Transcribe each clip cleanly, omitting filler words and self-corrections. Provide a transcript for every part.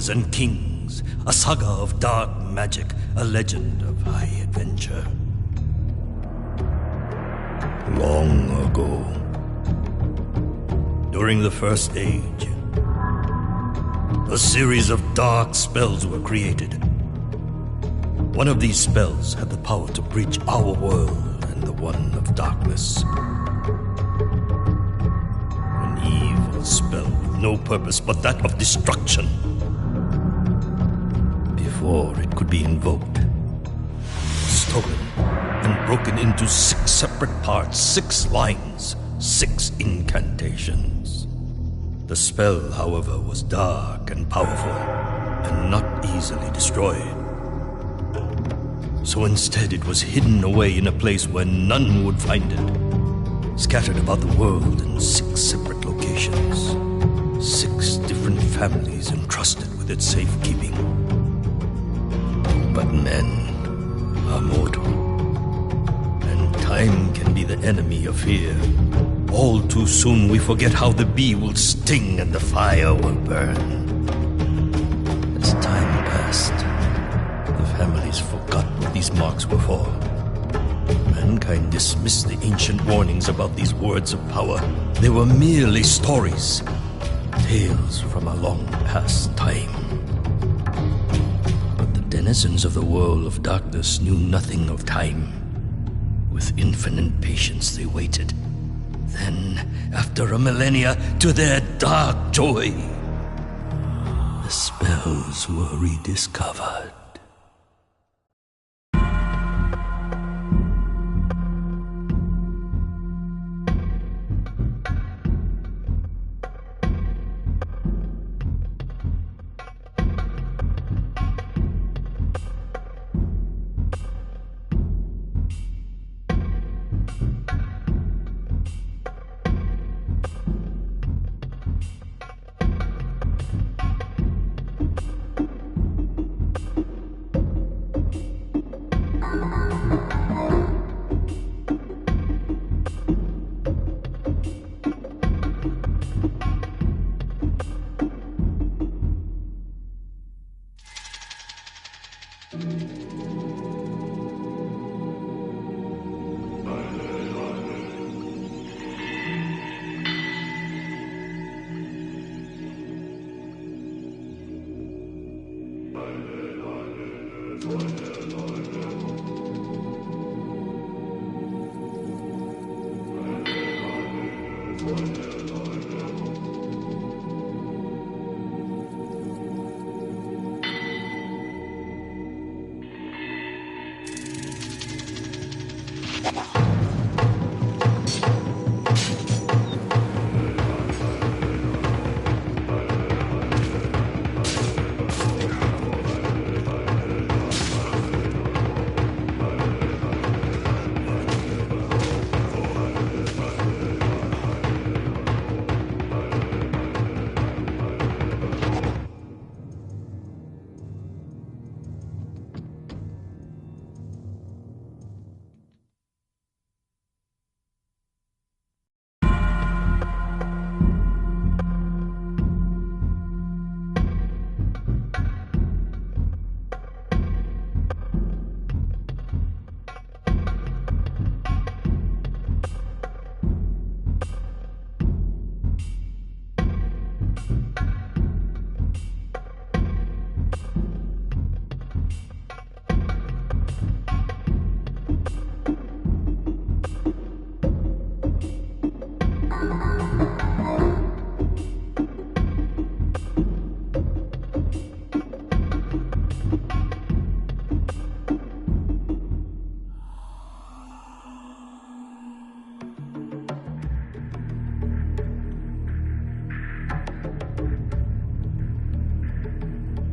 warriors and kings, a saga of dark magic, a legend of high adventure. Long ago, during the First Age, a series of dark spells were created. One of these spells had the power to breach our world and the one of darkness. An evil spell with no purpose but that of destruction. Before it could be invoked, stolen and broken into 6 separate parts, 6 lines, 6 incantations. The spell, however, was dark and powerful and not easily destroyed. So instead it was hidden away in a place where none would find it, scattered about the world in 6 separate locations, 6 different families entrusted with its safekeeping. But men are mortal, and time can be the enemy of fear. All too soon we forget how the bee will sting and the fire will burn. As time passed, the families forgot what these marks were for. Mankind dismissed the ancient warnings about these words of power. They were merely stories, tales from a long past time. But the denizens of the world of darkness knew nothing of time. With infinite patience they waited. Then, after a millennia, to their dark joy, the spells were rediscovered.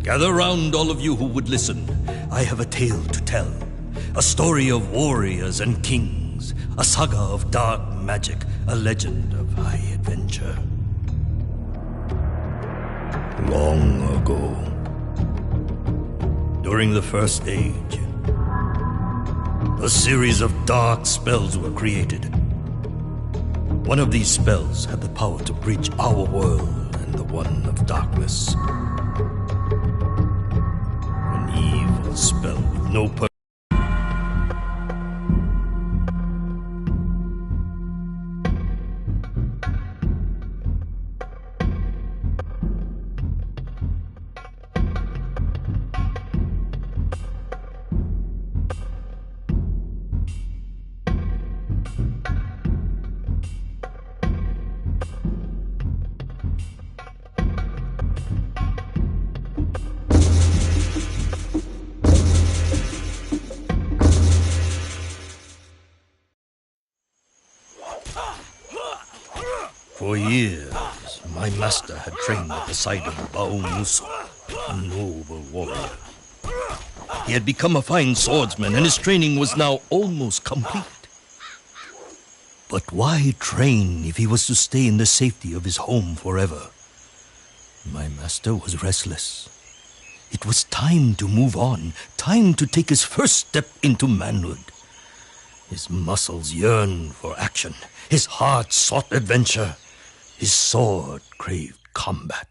Gather round, all of you who would listen. I have a tale to tell. A story of warriors and kings. A saga of dark magic. A legend of high adventure. Long ago, during the First Age, a series of dark spells were created. One of these spells had the power to breach our world and the one of darkness. no For years, my master had trained at the side of Bao Muso, a noble warrior. He had become a fine swordsman, and his training was now almost complete. But why train if he was to stay in the safety of his home forever? My master was restless. It was time to move on, time to take his first step into manhood. His muscles yearned for action. His heart sought adventure. His sword craved combat.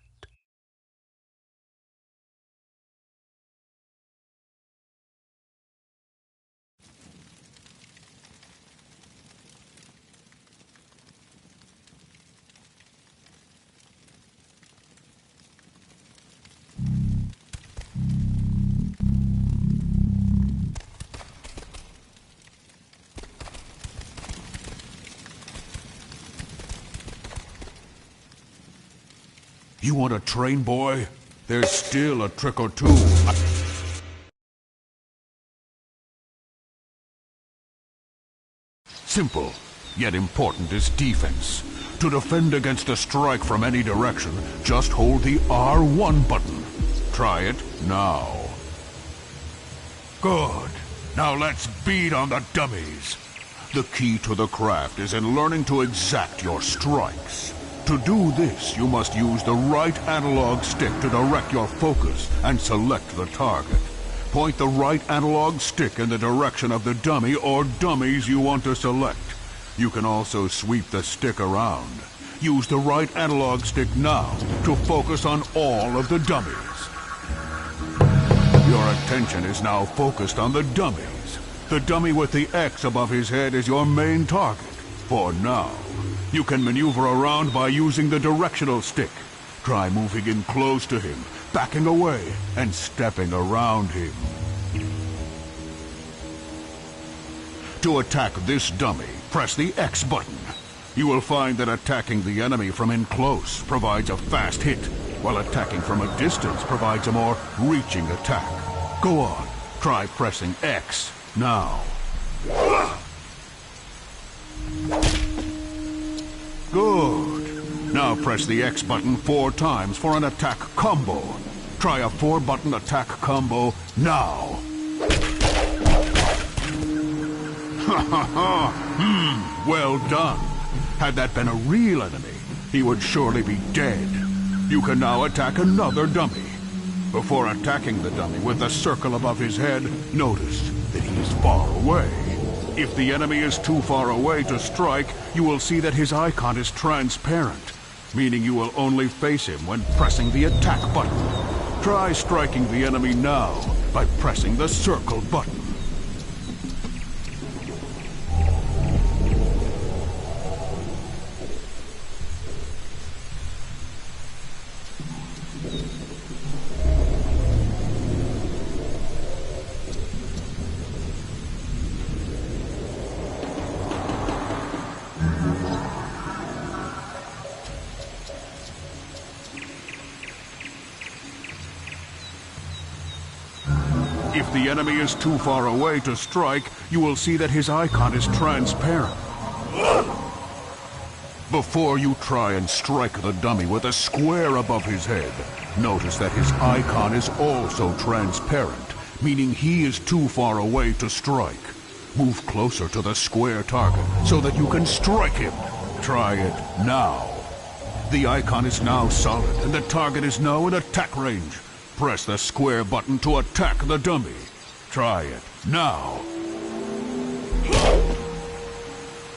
You want to train, boy? There's still a trick or two. Simple, yet important is defense. To defend against a strike from any direction, just hold the R1 button. Try it now. Good. Now let's beat on the dummies. The key to the craft is in learning to exact your strikes. To do this, you must use the right analog stick to direct your focus and select the target. Point the right analog stick in the direction of the dummy or dummies you want to select. You can also sweep the stick around. Use the right analog stick now to focus on all of the dummies. Your attention is now focused on the dummies. The dummy with the X above his head is your main target, for now. You can maneuver around by using the directional stick. Try moving in close to him, backing away, and stepping around him. To attack this dummy, press the X button. You will find that attacking the enemy from in close provides a fast hit, while attacking from a distance provides a more reaching attack. Go on, try pressing X now. Good. Now press the X button 4 times for an attack combo. Try a 4-button attack combo now. Ha ha ha! Well done. Had that been a real enemy, he would surely be dead. You can now attack another dummy. Before attacking the dummy with the circle above his head, notice that he is far away. If the enemy is too far away to strike, you will see that his icon is transparent, meaning you will only face him when pressing the attack button. Try striking the enemy now by pressing the circle button. If the enemy is too far away to strike, you will see that his icon is transparent. Before you try and strike the dummy with a square above his head, notice that his icon is also transparent, meaning he is too far away to strike. Move closer to the square target so that you can strike him. Try it now. The icon is now solid and the target is now in attack range. Press the square button to attack the dummy. Try it now.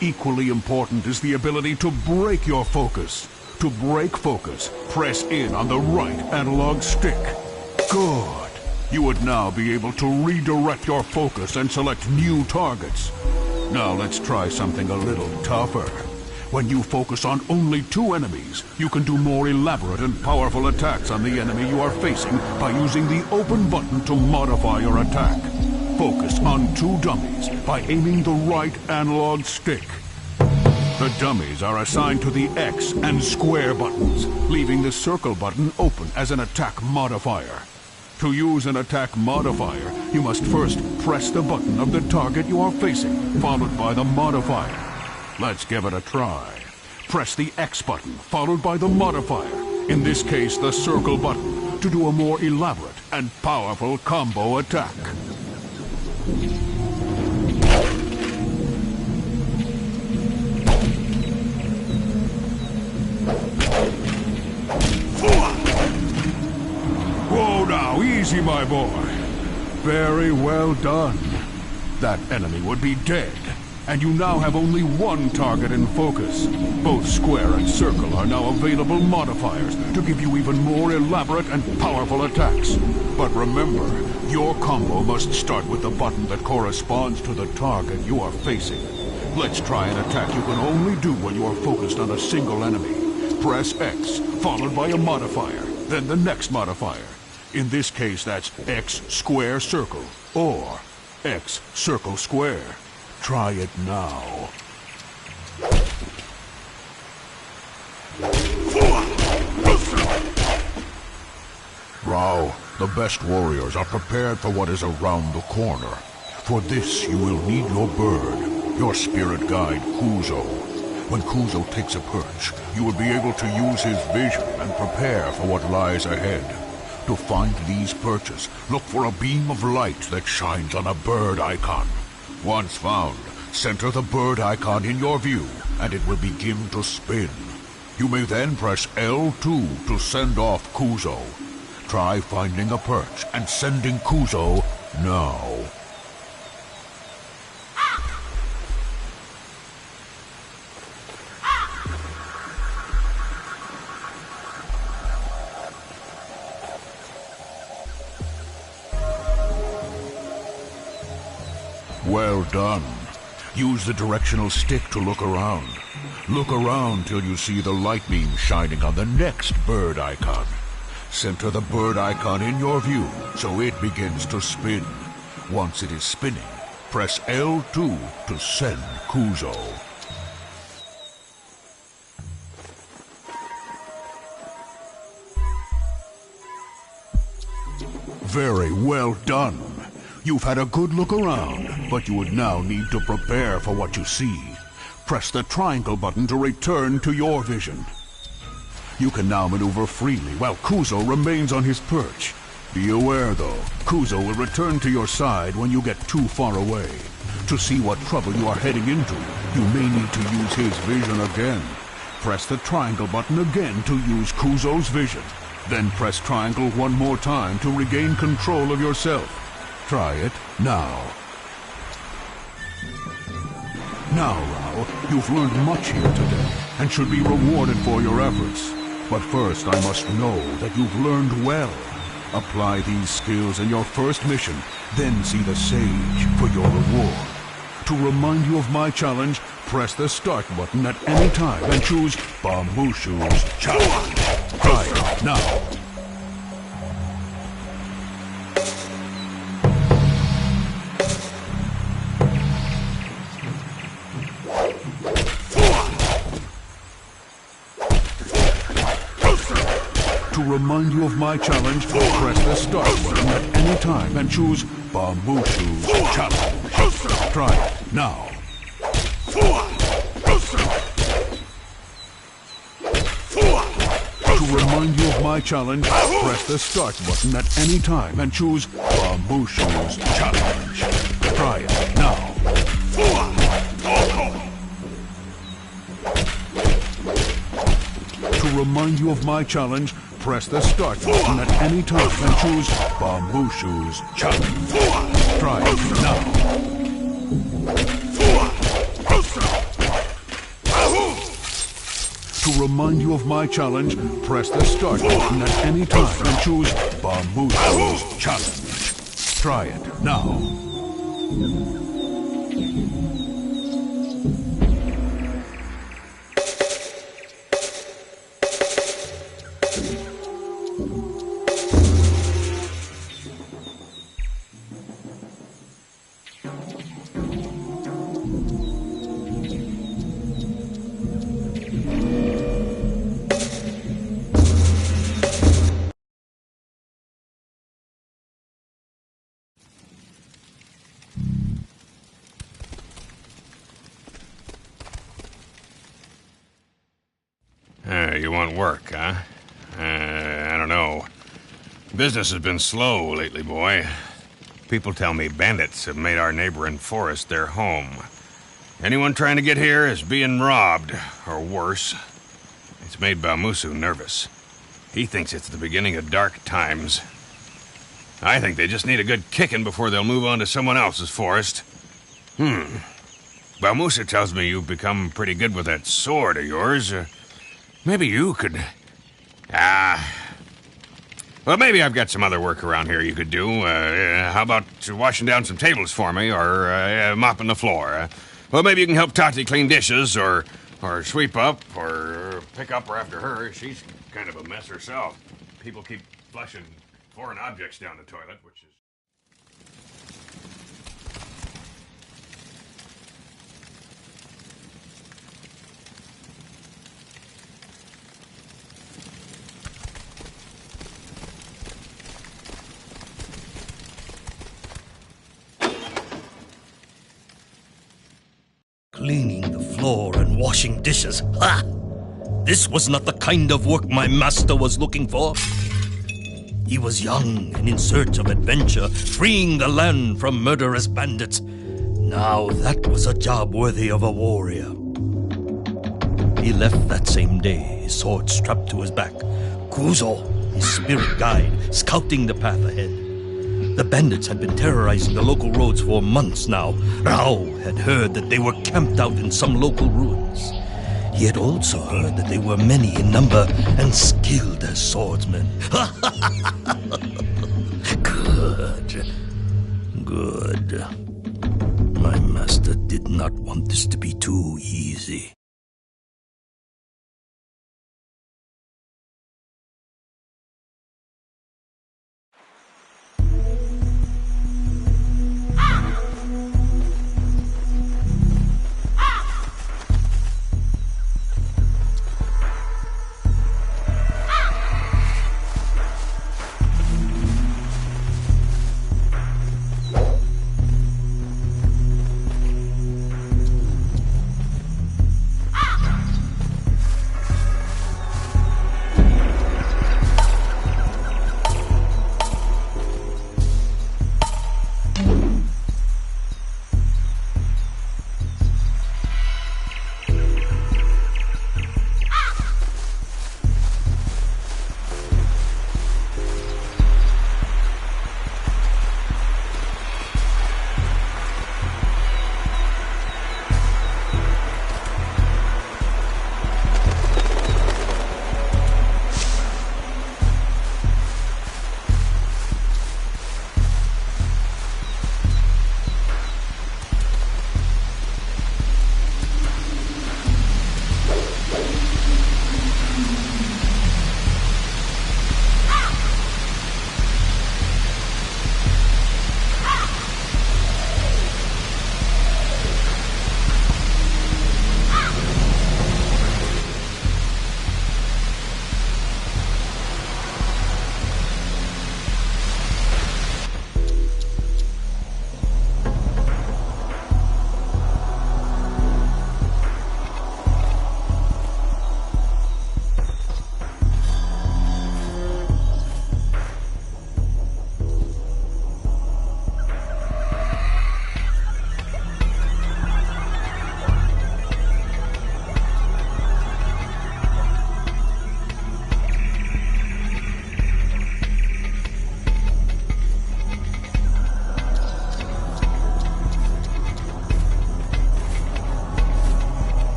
Equally important is the ability to break your focus. To break focus, press in on the right analog stick. Good. You would now be able to redirect your focus and select new targets. Now let's try something a little tougher. When you focus on only 2 enemies, you can do more elaborate and powerful attacks on the enemy you are facing by using the open button to modify your attack. Focus on 2 dummies by aiming the right analog stick. The dummies are assigned to the X and square buttons, leaving the circle button open as an attack modifier. To use an attack modifier, you must first press the button of the target you are facing, followed by the modifier. Let's give it a try. Press the X button, followed by the modifier, in this case the circle button, to do a more elaborate and powerful combo attack. Whoa now, easy my boy. Very well done. That enemy would be dead. And you now have only 1 target in focus. Both square and circle are now available modifiers to give you even more elaborate and powerful attacks. But remember, your combo must start with the button that corresponds to the target you are facing. Let's try an attack you can only do when you are focused on a single enemy. Press X, followed by a modifier, then the next modifier. In this case, that's X square circle, or X circle square. Try it now. Now, the best warriors are prepared for what is around the corner. For this, you will need your bird, your spirit guide, Kuzo. When Kuzo takes a perch, you will be able to use his vision and prepare for what lies ahead. To find these perches, look for a beam of light that shines on a bird icon. Once found, center the bird icon in your view, and it will begin to spin. You may then press L2 to send off Kuzo. Try finding a perch and sending Kuzo now. Well done. Use the directional stick to look around. Look around till you see the light beam shining on the next bird icon. Center the bird icon in your view so it begins to spin. Once it is spinning, press L2 to send Kuzo. Very well done. You've had a good look around, but you would now need to prepare for what you see. Press the triangle button to return to your vision. You can now maneuver freely while Kuzo remains on his perch. Be aware, though, Kuzo will return to your side when you get too far away. To see what trouble you are heading into, you may need to use his vision again. Press the triangle button again to use Kuzo's vision. Then press triangle one more time to regain control of yourself. Try it now. Now, Rao, you've learned much here today and should be rewarded for your efforts. But first, I must know that you've learned well. Apply these skills in your first mission, then see the sage for your reward. To remind you of my challenge, press the start button at any time and choose Bamushu's challenge. Try it now. To remind you of my challenge, press the start button at any time and choose Bamushu's challenge. Try it now. To remind you of my challenge, press the start button at any time and choose Bamushu's challenge. Try it now. To remind you of my challenge, press the start button at any time and choose Bamushu's challenge. Try it now. To to remind you of my challenge, press the start button at any time and choose Bamusu's challenge. Try it now. You want work, huh? I don't know. Business has been slow lately, boy. People tell me bandits have made our neighboring forest their home. Anyone trying to get here is being robbed, or worse. It's made Bamusu nervous. He thinks it's the beginning of dark times. I think they just need a good kicking before they'll move on to someone else's forest. Bamusu tells me you've become pretty good with that sword of yours. Maybe you could... Well, maybe I've got some other work around here you could do. How about washing down some tables for me, or mopping the floor? Well, maybe you can help Tati clean dishes, or sweep up, or pick up her after her. She's kind of a mess herself. People keep flushing foreign objects down the toilet, which is... Cleaning the floor and washing dishes. Ha! This was not the kind of work my master was looking for. He was young and in search of adventure, freeing the land from murderous bandits. Now that was a job worthy of a warrior. He left that same day, his sword strapped to his back. Kuzo, his spirit guide, scouting the path ahead. The bandits had been terrorizing the local roads for months now. Rao had heard that they were camped out in some local ruins. He had also heard that they were many in number and skilled as swordsmen. Good. Good. My master did not want this to be too easy.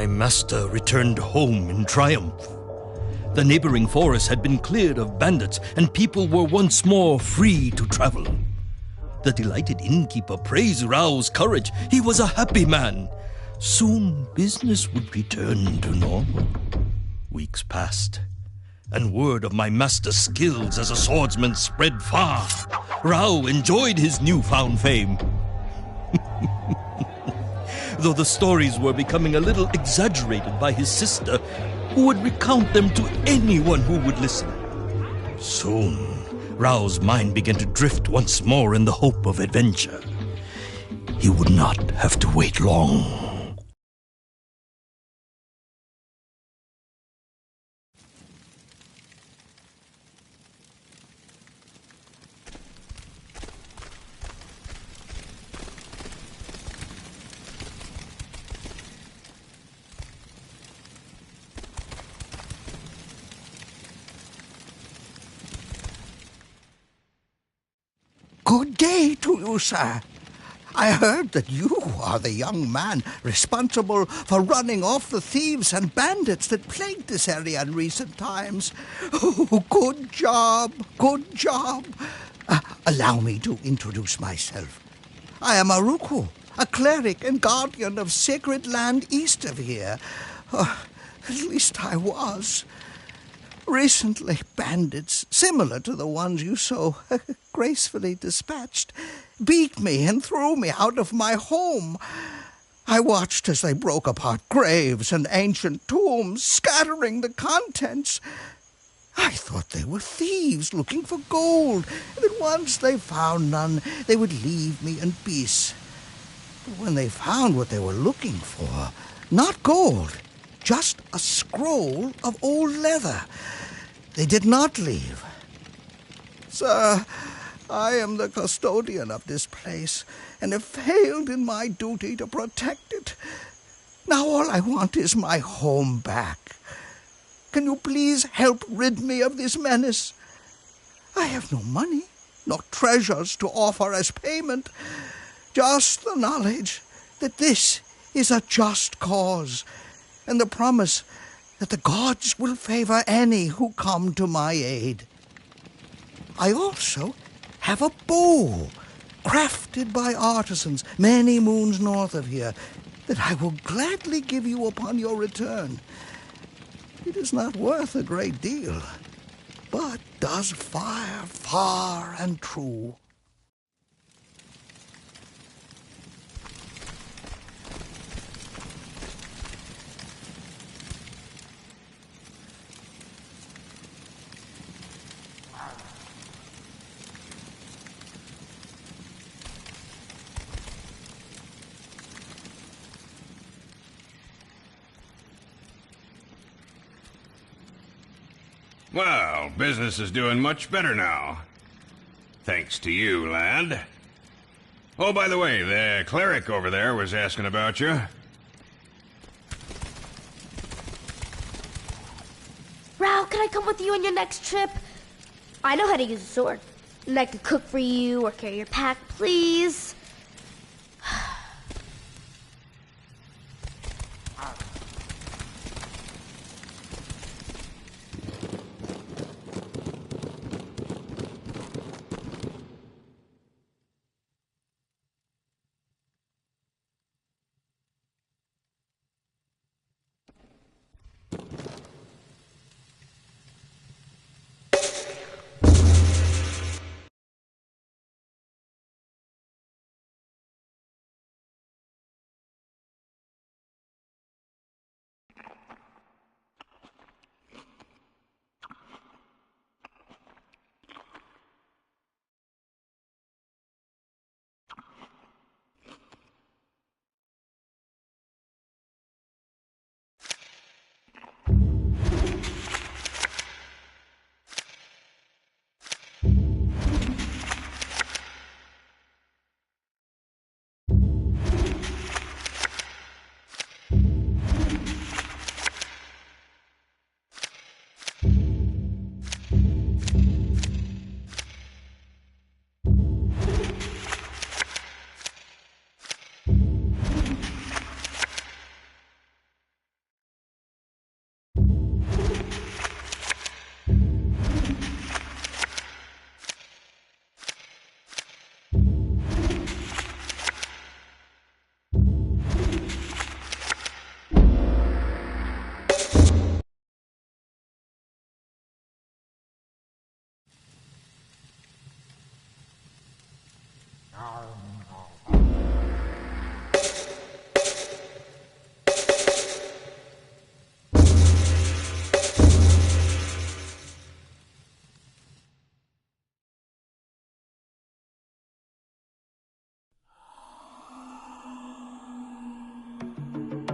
my master returned home in triumph. The neighboring forest had been cleared of bandits, and people were once more free to travel. The delighted innkeeper praised Rao's courage. He was a happy man. Soon business would return to normal. Weeks passed, and word of my master's skills as a swordsman spread far. Rao enjoyed his newfound fame. Though the stories were becoming a little exaggerated by his sister, who would recount them to anyone who would listen. Soon, Rao's mind began to drift once more in the hope of adventure. He would not have to wait long. Good day to you, sir. I heard that you are the young man responsible for running off the thieves and bandits that plagued this area in recent times. Oh, good job, good job. Allow me to introduce myself. I am Aruku, a cleric and guardian of sacred land east of here. At least I was. Recently, bandits, similar to the ones you so gracefully dispatched, beat me and threw me out of my home. I watched as they broke apart graves and ancient tombs, scattering the contents. I thought they were thieves looking for gold, and that once they found none, they would leave me in peace. But when they found what they were looking for, not gold, just a scroll of old leather, they did not leave. Sir, I am the custodian of this place, and have failed in my duty to protect it. Now all I want is my home back. Can you please help rid me of this menace? I have no money, no treasures to offer as payment, just the knowledge that this is a just cause, and the promise that the gods will favor any who come to my aid. I also have a bow, crafted by artisans many moons north of here, that I will gladly give you upon your return. It is not worth a great deal, but does fire far and true. Well, business is doing much better now. Thanks to you, lad. Oh, by the way, the cleric over there was asking about you. Rao, can I come with you on your next trip? I know how to use a sword. And I could cook for you or carry your pack, please.